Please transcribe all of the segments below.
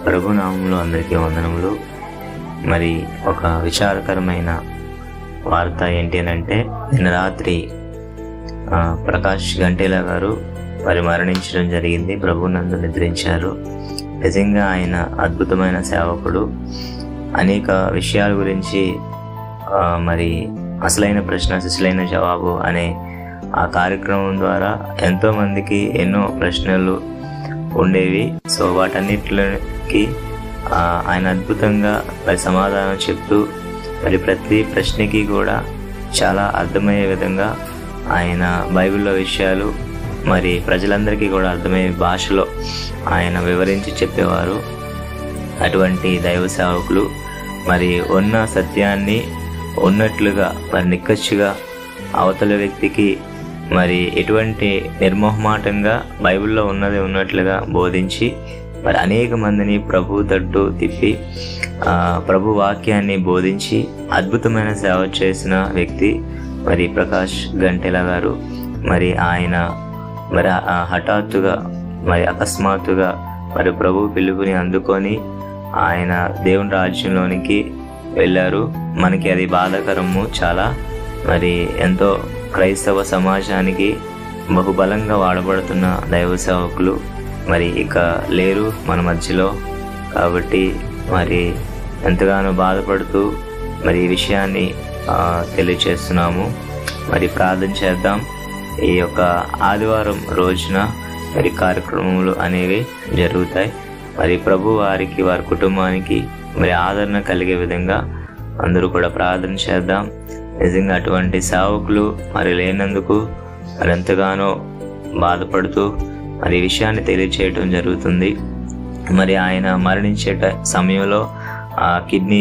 ప్రభు నామములో అందరికీ వందనములు. మరి ఒక విచారకరమైన వార్త ఏంటి అని అంటే, నిన్న రాత్రి ప్రకాష్ గంటేల గారు మరి మరణించడం జరిగింది. ప్రభునందు నిద్రించారు. నిజంగా ఆయన అద్భుతమైన సేవకుడు. అనేక విషయాల గురించి మరి అసలైన ప్రశ్న శిశులైన జవాబు అనే ఆ కార్యక్రమం ద్వారా ఎంతోమందికి ఎన్నో ప్రశ్నలు ఉండేవి. సో వాటన్నిటికి ఆయన అద్భుతంగా మరి సమాధానం చెప్తూ మరి ప్రతి ప్రశ్నకి కూడా చాలా అర్థమయ్యే విధంగా ఆయన బైబిల్లో విషయాలు మరి ప్రజలందరికీ కూడా అర్థమయ్యే భాషలో ఆయన వివరించి చెప్పేవారు. అటువంటి దైవ సేవకులు మరి ఉన్న సత్యాన్ని ఉన్నట్లుగా మరి నిక్కచ్చిగా అవతల వ్యక్తికి మరి ఎటువంటి నిర్మోహమాటంగా బైబిల్లో ఉన్నది ఉన్నట్లుగా బోధించి మరి అనేక మందిని ప్రభు తట్టు తిప్పి ప్రభు వాక్యాన్ని బోధించి అద్భుతమైన సేవ చేసిన వ్యక్తి మరి ప్రకాష్ గంటేల గారు. మరి ఆయన మరి హఠాత్తుగా మరి అకస్మాత్తుగా మరి ప్రభు పిలుపుని అందుకొని ఆయన దేవుని రాజ్యంలోనికి వెళ్ళారు. మనకి అది బాధాకరము చాలా. మరి ఎంతో క్రైస్తవ సమాజానికి బహుబలంగా వాడబడుతున్న దైవ సేవకులు మరి ఇక లేరు మన మధ్యలో. కాబట్టి మరి ఎంతగానో బాధపడుతూ మరి ఈ విషయాన్ని తెలియచేస్తున్నాము. మరి ప్రార్థన చేద్దాం. ఈ యొక్క ఆదివారం రోజున మరి కార్యక్రమములు అనేవి జరుగుతాయి. మరి ప్రభు వారికి వారి కుటుంబానికి మరి ఆదరణ కలిగే విధంగా అందరూ కూడా ప్రార్థన చేద్దాం. నిజంగా అటువంటి సేవకులు మరి లేనందుకు మరి ఎంతగానో బాధపడుతూ మరి ఈ విషయాన్ని తెలియచేయటం జరుగుతుంది. మరి ఆయన మరణించే సమయంలో కిడ్నీ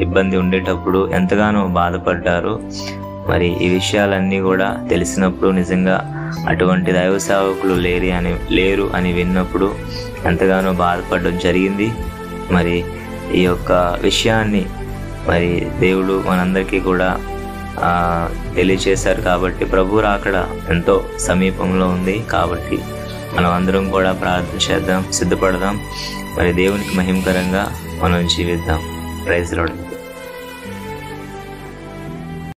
ఇబ్బంది ఉండేటప్పుడు ఎంతగానో బాధపడ్డారు. మరి ఈ విషయాలన్నీ కూడా తెలిసినప్పుడు నిజంగా అటువంటి దైవ సేవకులు లేరు అని విన్నప్పుడు ఎంతగానో బాధపడడం జరిగింది. మరి ఈ యొక్క విషయాన్ని మరి దేవుడు మనందరికీ కూడా తెలియచేశారు. కాబట్టి ప్రభు రాకడ ఎంతో సమీపంలో ఉంది. కాబట్టి మనం అందరం కూడా ప్రార్థన చేద్దాం, సిద్ధపడదాం. మరి దేవునికి మహిమకరంగా మనం జీవిద్దాం. Praise lord.